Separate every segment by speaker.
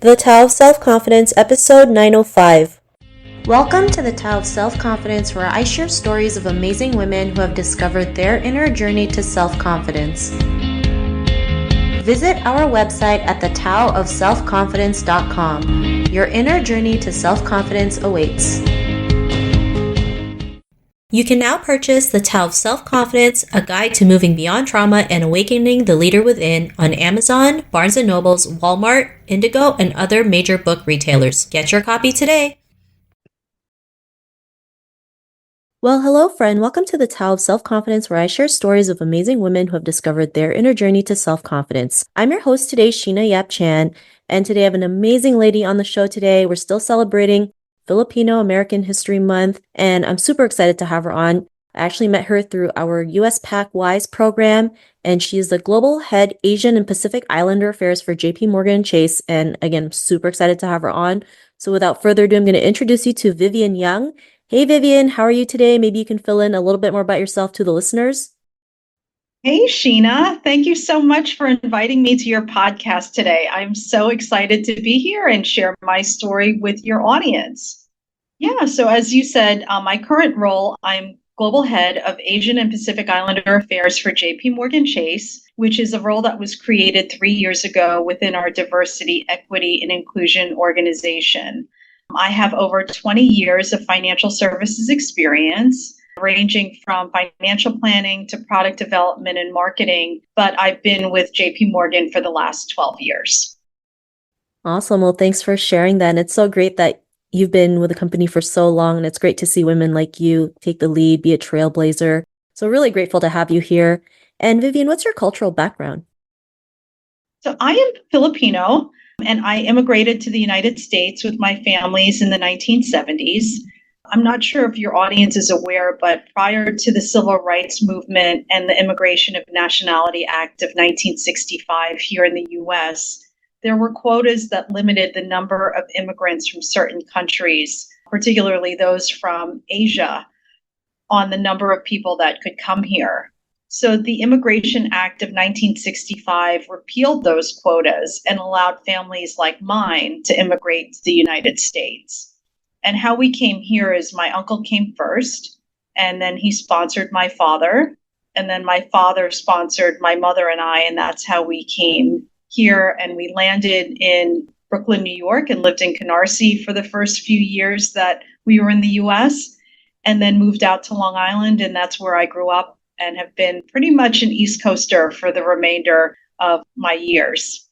Speaker 1: The Tao of Self-Confidence, episode 905. Welcome to the Tao of Self-Confidence, where I share stories of amazing women who have discovered their inner journey to self-confidence. Visit our website at thetaoofselfconfidence.com. Your inner journey to self-confidence awaits. You can now purchase The Tao of Self-Confidence, a guide to moving beyond trauma and awakening the leader within on Amazon, Barnes & Noble's, Walmart, Indigo, and other major book retailers. Get your copy today. Well, hello, friend. Welcome to The Tao of Self-Confidence, where I share stories of amazing women who have discovered their inner journey to self-confidence. I'm your host today, Sheena Yap Chan, and today I have an amazing lady on the show today. We're still celebrating Filipino American History Month, and I'm super excited to have her on. I actually met her through our USPAACC WISE program, and she is the Global Head Asian and Pacific Islander Affairs for JPMorgan Chase, and again, I'm super excited to have her on. So without further ado, I'm going to introduce you to Vivian Young. Hey Vivian, how are you today? Maybe you can fill in a little bit more about yourself to the listeners.
Speaker 2: Hey, Sheena. Thank you so much for inviting me to your podcast today. I'm so excited to be here and share my story with your audience. Yeah, so as you said, my current role, I'm Global Head of Asian and Pacific Islander Affairs for JPMorgan Chase, which is a role that was created 3 years ago within our Diversity, Equity, and Inclusion organization. I have over 20 years of financial services experience, ranging from financial planning to product development and marketing, but I've been with JP Morgan for the last 12 years.
Speaker 1: Awesome. Well, thanks for sharing that. And it's so great that you've been with the company for so long, and it's great to see women like you take the lead, be a trailblazer. So really grateful to have you here. And Vivian, what's your cultural background?
Speaker 2: So I am Filipino, and I immigrated to the United States with my families in the 1970s. I'm not sure if your audience is aware, but prior to the Civil Rights Movement and the Immigration of Nationality Act of 1965 here in the US, there were quotas that limited the number of immigrants from certain countries, particularly those from Asia, on the number of people that could come here. So the Immigration Act of 1965 repealed those quotas and allowed families like mine to immigrate to the United States. And how we came here is my uncle came first, and then he sponsored my father, and then my father sponsored my mother and I, and that's how we came here. And we landed in Brooklyn, New York, and lived in Canarsie for the first few years that we were in the US, and then moved out to Long Island, and that's where I grew up and have been pretty much an East Coaster for the remainder of my years.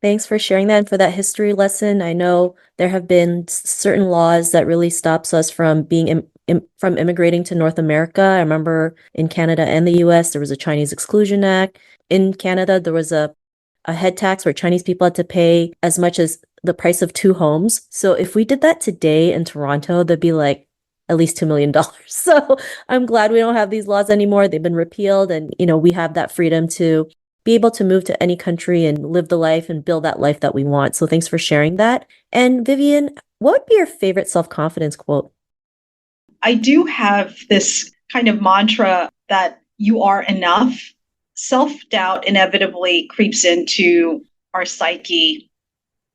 Speaker 1: Thanks for sharing that and for that history lesson. I know there have been certain laws that really stops us from being from immigrating to North America. I remember in Canada and the US, there was a Chinese Exclusion Act. In Canada, there was a head tax where Chinese people had to pay as much as the price of 2 homes. So if we did that today in Toronto, there'd be like at least $2 million. So I'm glad we don't have these laws anymore. They've been repealed, and we have that freedom to be able to move to any country and live the life and build that life that we want. So thanks for sharing that. And Vivian, what would be your favorite self-confidence quote?
Speaker 2: I do have this kind of mantra that you are enough. Self-doubt inevitably creeps into our psyche,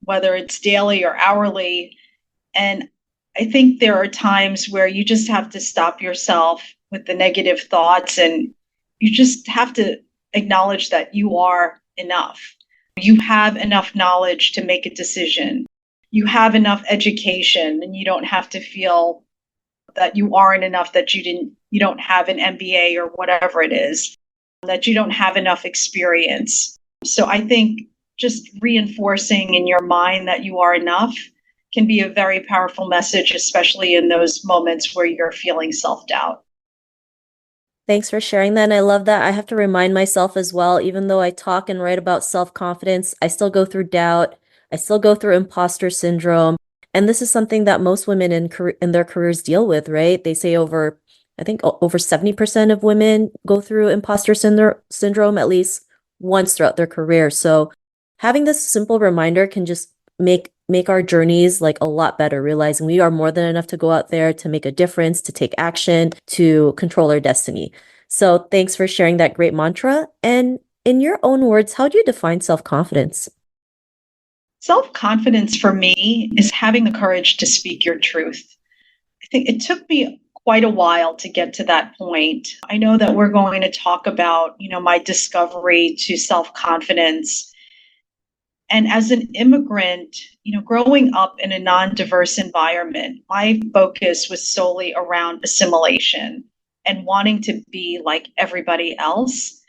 Speaker 2: whether it's daily or hourly. And I think there are times where you just have to stop yourself with the negative thoughts, and you just have to acknowledge that you are enough. You have enough knowledge to make a decision. You have enough education, and you don't have to feel that you aren't enough, that you don't have an MBA or whatever it is, that you don't have enough experience. So I think just reinforcing in your mind that you are enough can be a very powerful message, especially in those moments where you're feeling self-doubt.
Speaker 1: Thanks for sharing that. And I love that. I have to remind myself as well, even though I talk and write about self-confidence, I still go through doubt. I still go through imposter syndrome. And this is something that most women in their careers deal with, right? They say over 70% of women go through imposter syndrome at least once throughout their career. So having this simple reminder can just make our journeys like a lot better, realizing we are more than enough to go out there to make a difference, to take action, to control our destiny. So thanks for sharing that great mantra. And in your own words, how do you define self-confidence?
Speaker 2: Self-confidence for me is having the courage to speak your truth. I think it took me quite a while to get to that point. I know that we're going to talk about, my discovery to self-confidence. And as an immigrant, growing up in a non-diverse environment, my focus was solely around assimilation and wanting to be like everybody else.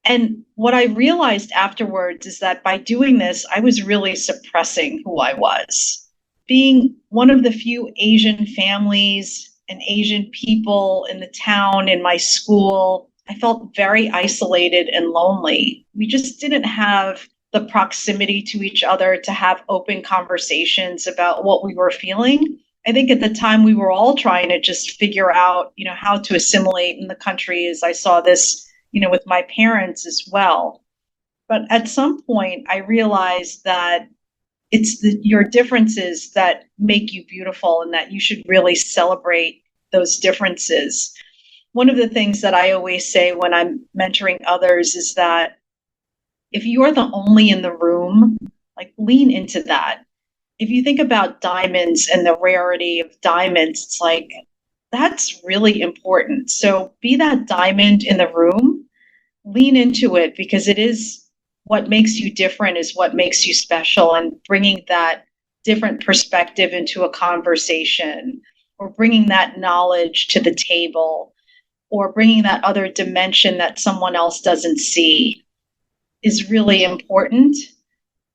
Speaker 2: And what I realized afterwards is that by doing this, I was really suppressing who I was. Being one of the few Asian families and Asian people in the town, in my school, I felt very isolated and lonely. We just didn't have the proximity to each other to have open conversations about what we were feeling. I think at the time we were all trying to just figure out, how to assimilate in the country, as I saw this, with my parents as well. But at some point, I realized that it's your differences that make you beautiful and that you should really celebrate those differences. One of the things that I always say when I'm mentoring others is that if you're the only in the room, like lean into that. If you think about diamonds and the rarity of diamonds, it's like that's really important. So be that diamond in the room, lean into it, because it is what makes you different, is what makes you special. And bringing that different perspective into a conversation, or bringing that knowledge to the table, or bringing that other dimension that someone else doesn't see is really important.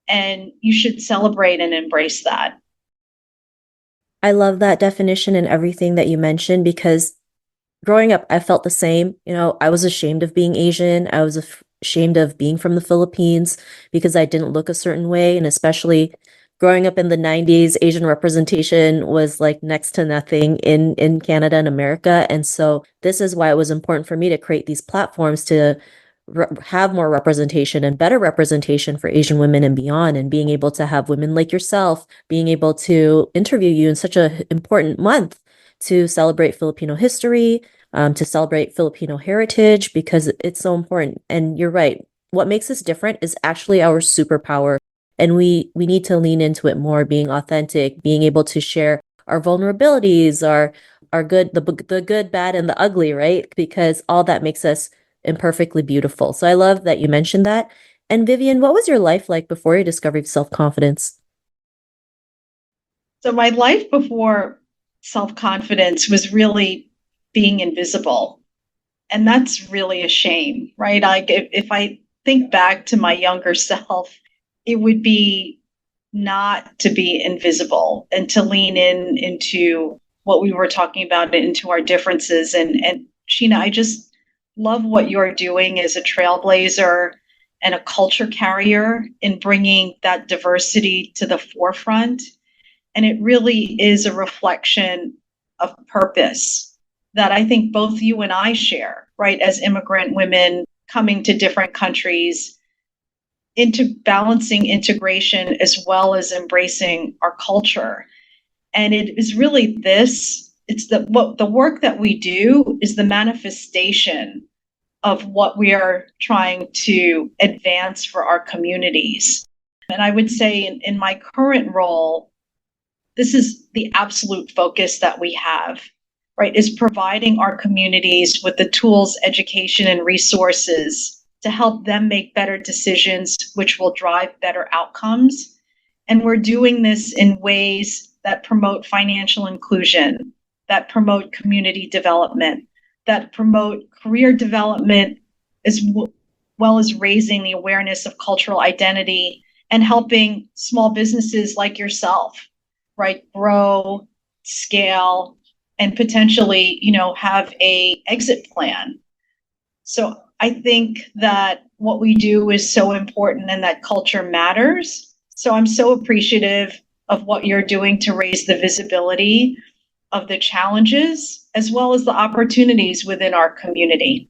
Speaker 2: And you should celebrate and embrace that.
Speaker 1: I love that definition and everything that you mentioned because growing up, I felt the same. I was ashamed of being Asian. I was ashamed of being from the Philippines because I didn't look a certain way. And especially growing up in the 90s, Asian representation was like next to nothing in Canada and America. And so this is why it was important for me to create these platforms to have more representation and better representation for Asian women and beyond, and being able to have women like yourself being able to interview you in such an important month to celebrate Filipino history, to celebrate Filipino heritage, because it's so important. And you're right. What makes us different is actually our superpower. And we need to lean into it more, being authentic, being able to share our vulnerabilities, our good, the good, bad, and the ugly, right? Because all that makes us imperfectly beautiful. So I love that you mentioned that. And Vivian, what was your life like before you discovered self-confidence?
Speaker 2: So my life before self-confidence was really being invisible. And that's really a shame, right? Like if I think back to my younger self, it would be not to be invisible and to lean into what we were talking about, into our differences. And Sheena, I just love what you're doing as a trailblazer and a culture carrier in bringing that diversity to the forefront. And it really is a reflection of purpose that I think both you and I share, right? As immigrant women coming to different countries, into balancing integration as well as embracing our culture. And it is really this, it's the work that we do is the manifestation of what we are trying to advance for our communities. And I would say in my current role, this is the absolute focus that we have, right? Is providing our communities with the tools, education, and resources to help them make better decisions, which will drive better outcomes. And we're doing this in ways that promote financial inclusion, that promote community development, that promote career development, as well as raising the awareness of cultural identity and helping small businesses like yourself, right, grow, scale, and potentially, have a exit plan. So I think that what we do is so important and that culture matters. So I'm so appreciative of what you're doing to raise the visibility of the challenges as well as the opportunities within our community.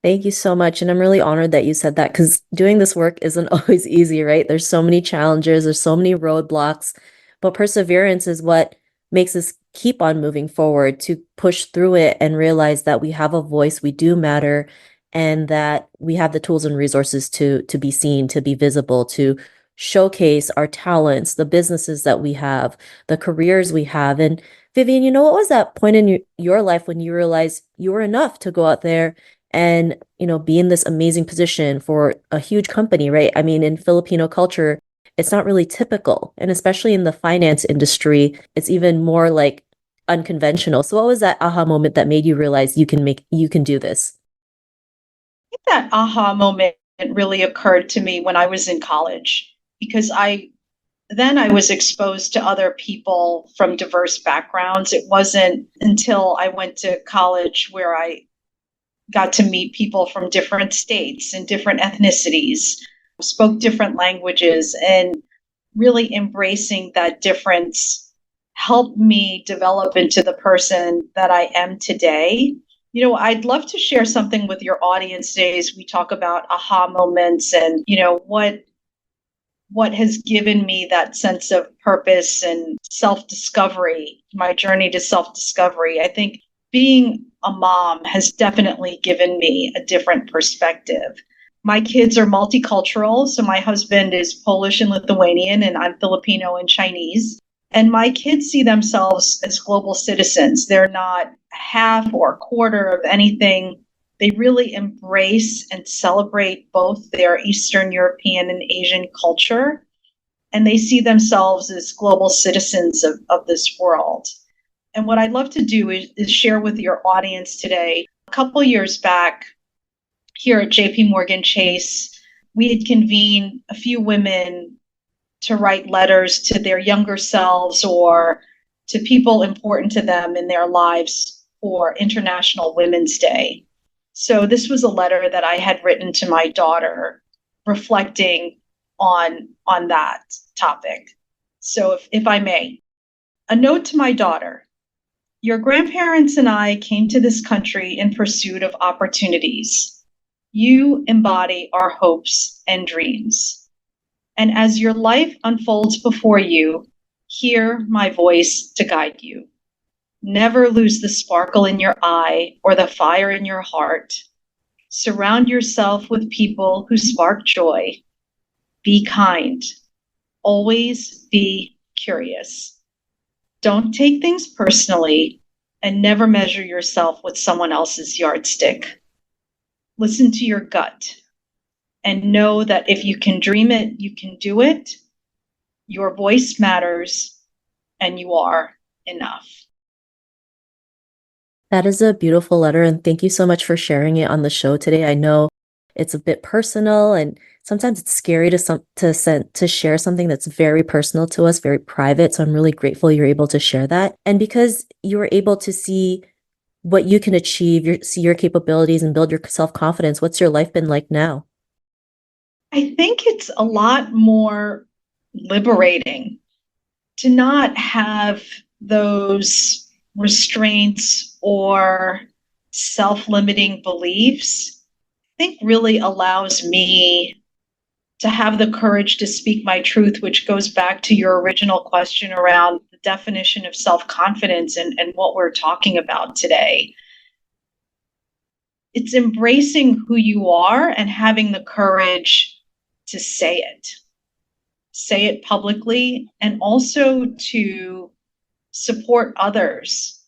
Speaker 1: Thank you so much. And I'm really honored that you said that because doing this work isn't always easy, right? There's so many challenges, there's so many roadblocks, but perseverance is what makes us keep on moving forward, to push through it and realize that we have a voice, we do matter, and that we have the tools and resources to be seen, to be visible, to showcase our talents, the businesses that we have, the careers we have. And Vivian, what was that point in your life when you realized you were enough to go out there and, be in this amazing position for a huge company, right? I mean, in Filipino culture, it's not really typical. And especially in the finance industry, it's even more like unconventional. So what was that aha moment that made you realize you can do this?
Speaker 2: think that aha moment really occurred to me when I was in college because I was exposed to other people from diverse backgrounds. It wasn't until I went to college where I got to meet people from different states and different ethnicities, spoke different languages, and really embracing that difference helped me develop into the person that I am today. I'd love to share something with your audience today as we talk about aha moments and, what has given me that sense of purpose and self-discovery, my journey to self-discovery. I think being a mom has definitely given me a different perspective. My kids are multicultural. So my husband is Polish and Lithuanian, and I'm Filipino and Chinese. And my kids see themselves as global citizens. They're not half or a quarter of anything. They really embrace and celebrate both their Eastern European and Asian culture. And they see themselves as global citizens of this world. And what I'd love to do is share with your audience today. A couple years back, here at JPMorgan Chase, we had convened a few women to write letters to their younger selves or to people important to them in their lives for International Women's Day. So this was a letter that I had written to my daughter reflecting on that topic. So if I may, a note to my daughter. Your grandparents and I came to this country in pursuit of opportunities. You embody our hopes and dreams. And as your life unfolds before you, hear my voice to guide you. Never lose the sparkle in your eye or the fire in your heart. Surround yourself with people who spark joy. Be kind. Always be curious. Don't take things personally and never measure yourself with someone else's yardstick. Listen to your gut and know that if you can dream it, you can do it. Your voice matters and you are enough.
Speaker 1: That is a beautiful letter, and thank you so much for sharing it on the show today. I know it's a bit personal, and sometimes it's scary to share something that's very personal to us, very private. So I'm really grateful you're able to share that, and because you were able to see what you can achieve, see your capabilities, and build your self-confidence. What's your life been like now?
Speaker 2: I think it's a lot more liberating to not have those restraints or self-limiting beliefs. I think really allows me to have the courage to speak my truth, which goes back to your original question around the definition of self-confidence and what we're talking about today. It's embracing who you are and having the courage to say it publicly, and also to support others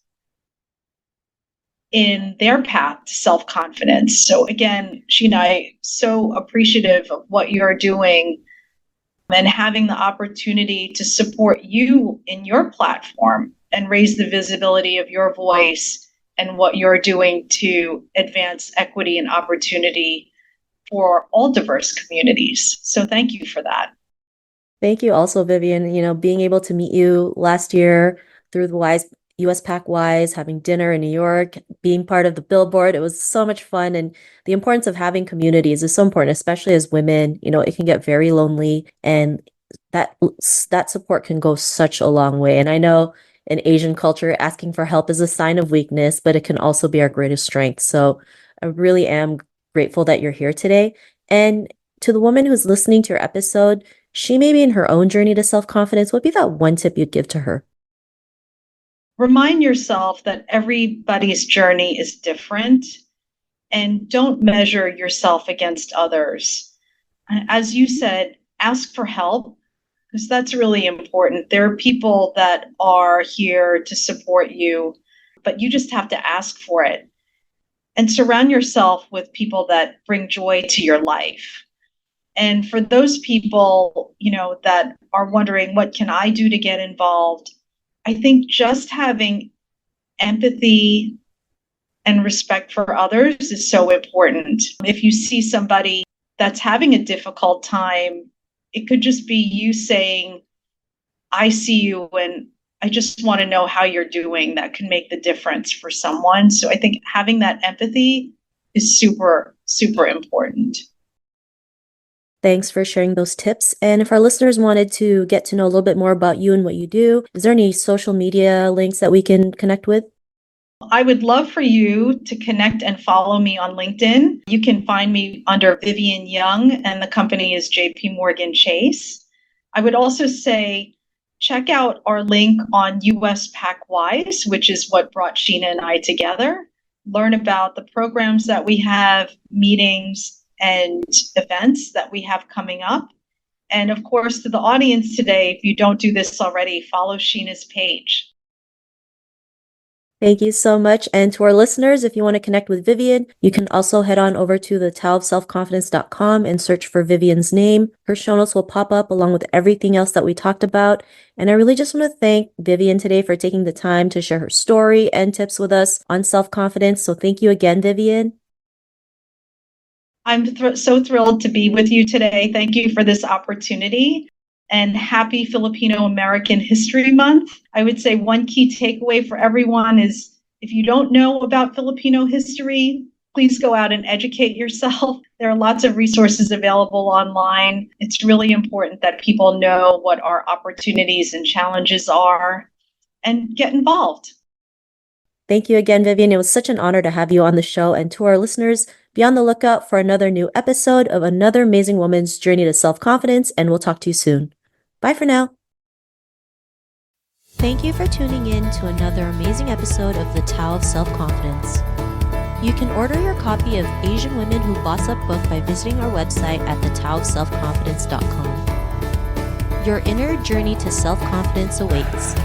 Speaker 2: in their path to self-confidence. So again, Sheena, so appreciative of what you're doing and having the opportunity to support you in your platform and raise the visibility of your voice and what you're doing to advance equity and opportunity for all diverse communities. So thank you for that.
Speaker 1: Thank you also, Vivian. Being able to meet you last year through the USPAACC WISE, having dinner in New York, being part of the billboard, it was so much fun. And the importance of having communities is so important, especially as women. It can get very lonely, and that support can go such a long way. And I know in Asian culture, asking for help is a sign of weakness, but it can also be our greatest strength. So I really am grateful that you're here today. And to the woman who's listening to your episode, she may be in her own journey to self-confidence. What would be that one tip you'd give to her?
Speaker 2: Remind yourself that everybody's journey is different, and don't measure yourself against others. As you said, ask for help, because that's really important. There are people that are here to support you, but you just have to ask for it. And surround yourself with people that bring joy to your life. And for those people, that are wondering, what can I do to get involved? I think just having empathy and respect for others is so important. If you see somebody that's having a difficult time, it could just be you saying, I see you and I just want to know how you're doing. That can make the difference for someone. So I think having that empathy is super, super important.
Speaker 1: Thanks for sharing those tips. And if our listeners wanted to get to know a little bit more about you and what you do, is there any social media links that we can connect with?
Speaker 2: I would love for you to connect and follow me on LinkedIn. You can find me under Vivian Young, and the company is JPMorgan Chase. I would also say check out our link on USPAACC WISE, which is what brought Sheena and I together. Learn about the programs that we have, meetings, and events that we have coming up. And of course, to the audience today, if you don't do this already, follow Sheena's page.
Speaker 1: Thank you so much. And to our listeners, if you want to connect with Vivian, you can also head on over to the taoofselfconfidence.com and search for Vivian's name. Her show notes will pop up along with everything else that we talked about. And I really just want to thank Vivian today for taking the time to share her story and tips with us on self-confidence. So thank you again, Vivian.
Speaker 2: I'm so thrilled to be with you today. Thank you for this opportunity. And happy Filipino American History Month. I would say one key takeaway for everyone is, if you don't know about Filipino history, please go out and educate yourself. There are lots of resources available online. It's really important that people know what our opportunities and challenges are and get involved.
Speaker 1: Thank you again, Vivian. It was such an honor to have you on the show. And to our listeners, be on the lookout for another new episode of another amazing woman's journey to self-confidence, and we'll talk to you soon. Bye for now. Thank you for tuning in to another amazing episode of The Tao of Self-Confidence. You can order your copy of Asian Women Who Boss Up book by visiting our website at thetaoofselfconfidence.com. Your inner journey to self-confidence awaits.